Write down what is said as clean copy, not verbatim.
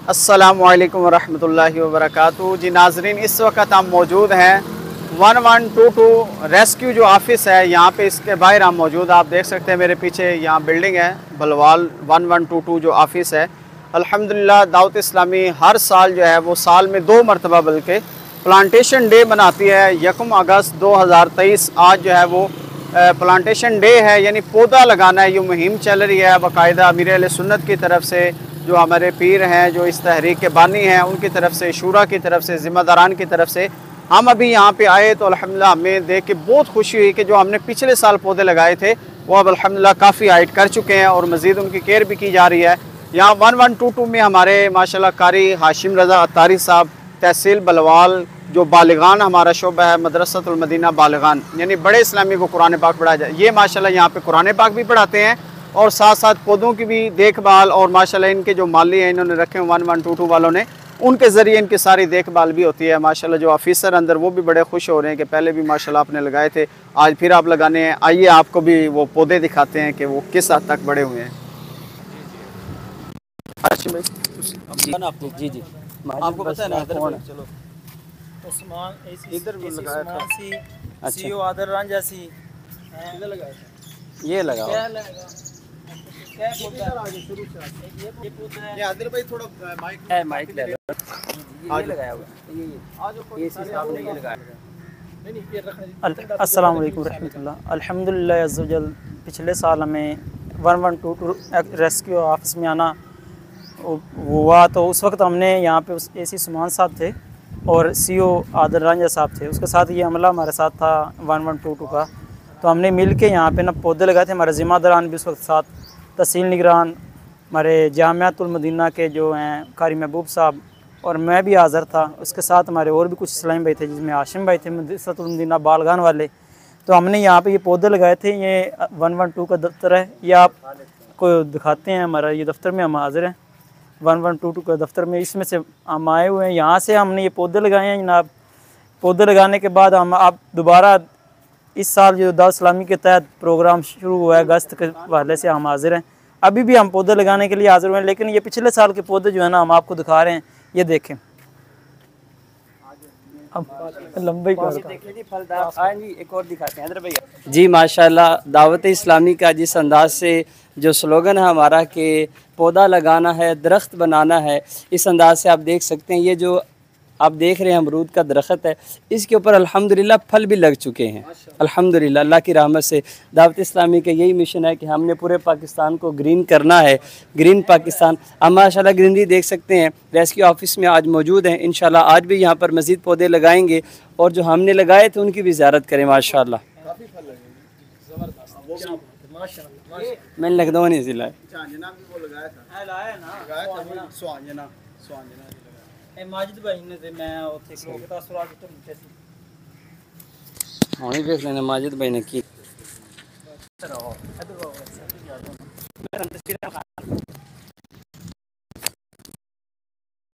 अस्सलामुअलैकुम वरहमतुल्लाहि वबरकातुहू। जी नाजरीन, इस वक्त हम मौजूद हैं 1122 रेस्क्यू जो ऑफिस है यहाँ पे, इसके बाहर हम मौजूद। आप देख सकते हैं मेरे पीछे यहाँ बिल्डिंग है बलवाल 1122 जो ऑफिस है। अल्हम्दुलिल्लाह दावत इस्लामी हर साल जो है वो साल में 2 मरतबा बल्कि प्लांटेशन डे मनाती है। 1 अगस्त 2023 आज जो है वो प्लांटेशन डे है, यानी पौधा लगाना है। ये मुहिम चल रही है बाकायदा अमीर अहले सुन्नत की तरफ से, जो हमारे पीर हैं, जो इस तहरीक के बानी हैं, उनकी तरफ से, शूरा की तरफ से, ज़िम्मेदारान की तरफ से। हम अभी यहाँ पे आए तो अल्हम्दुलिल्लाह हमें देख के बहुत खुशी हुई कि जो हमने पिछले साल पौधे लगाए थे वो अब अल्हम्दुलिल्लाह काफ़ी हाइट कर चुके हैं और मज़ीद उनकी केयर भी की जा रही है। यहाँ 1122 में हमारे माशाल्लाह कारी हाशिम रज़ा अत्तारी साहब, तहसील बलवाल, जो बालिगान हमारा शोबा है मदरसतुल मदीना बालिगान, यानी बड़े इस्लामी को कुरान पाक पढ़ाया जाए। ये माशाल्लाह यहाँ पे कुरान पाक भी पढ़ाते हैं और साथ साथ पौधों की भी देखभाल, और माशाल्लाह इनके जो माली हैं इन्होंने रखे हैं 1122 वालों ने, उनके ज़रिए इनकी सारी देखभाल भी होती है। माशाल्लाह जो ऑफिसर अंदर वो भी बड़े खुश हो रहे हैं कि पहले भी माशाल्लाह आपने लगाए थे, आज फिर आप लगाने हैं। आइए आपको भी वो पौधे दिखाते हैं कि वो किस हद तक बड़े हुए हैं। जी जी आपको पता है ना, चलो इधर भी लगाया था। सीओ आदर रांझा सी ये लगा भाई थोड़ा माइक ले लो। ये लगाया हुआ ये साहब ने ये लगाया। अस्सलाम वालेकुम रहमतुल्लाह। अल्हम्दुलिल्लाह अज़्ज़वजल पिछले साल हमें 1122 रेस्क्यू ऑफिस में आना हुआ, तो उस वक्त हमने यहाँ पे उस एसी सुमान साहब थे और सीओ आदर रांझा साहब थे, उसके साथ ये अमला हमारे साथ था 1122 का। तो हमने मिल के यहाँ पे ना पौधे लगाए थे। हमारे ज़िम्मेदारान भी उस वक्त साथ, तहसील निगरान, हमारे जामियातुल मदीना के जो हैं कारी महबूब साहब, और मैं भी हाज़िर था। उसके साथ हमारे और भी कुछ इस्लामी भाई थे, जिसमें हाशिम भाई थे मदरसतुल मदीना बालगान वाले। तो हमने यहाँ पे ये पौधे लगाए थे। ये 112 का दफ्तर है, ये आपको दिखाते हैं। हमारा ये दफ्तर में हम हाज़िर हैं 1122 का दफ्तर में। इसमें से हम आए हुए हैं, यहाँ से हमने ये पौधे लगाए हैं जनाब। पौधे लगाने के बाद हम अब दोबारा इस साल जो दावत इस्लामी के तहत प्रोग्राम शुरू हुआ है अगस्त के हवाले से हम हाज़िर हैं। अभी भी हम पौधे लगाने के लिए हाज़िर हुए हैं, लेकिन ये पिछले साल के पौधे जो है ना हम आपको दिखा रहे हैं। ये देखें, लंबे एक और दिखाते हैं भैया जी। माशाल्लाह दावत इस्लामी का जिस अंदाज से जो स्लोगन है हमारा कि पौधा लगाना है, दरख्त बनाना है, इस अंदाज से आप देख सकते हैं। ये जो आप देख रहे हैं अमरूद का दरख्त है, इसके ऊपर अल्हम्दुलिल्लाह फल भी लग चुके हैं अल्हम्दुलिल्लाह। अल्लाह की रहमत से दावत इस्लामी का यही मिशन है कि हमने पूरे पाकिस्तान को ग्रीन करना है, ग्रीन पाकिस्तान। हम माशाल्लाह ग्रीनरी देख सकते हैं। रेस्क्यू ऑफिस में आज मौजूद हैं, इंशाल्लाह आज भी यहाँ पर मज़ीद पौधे लगाएंगे और जो हमने लगाए थे उनकी भी ज़ियारत करें माशाल्लाह। मैंने लखनऊ नहीं जिला माजिद भाई ने ते मैं उत्थे खलोता सुराग तो नीचे सी हुणे देख लेने माजिद भाई ने की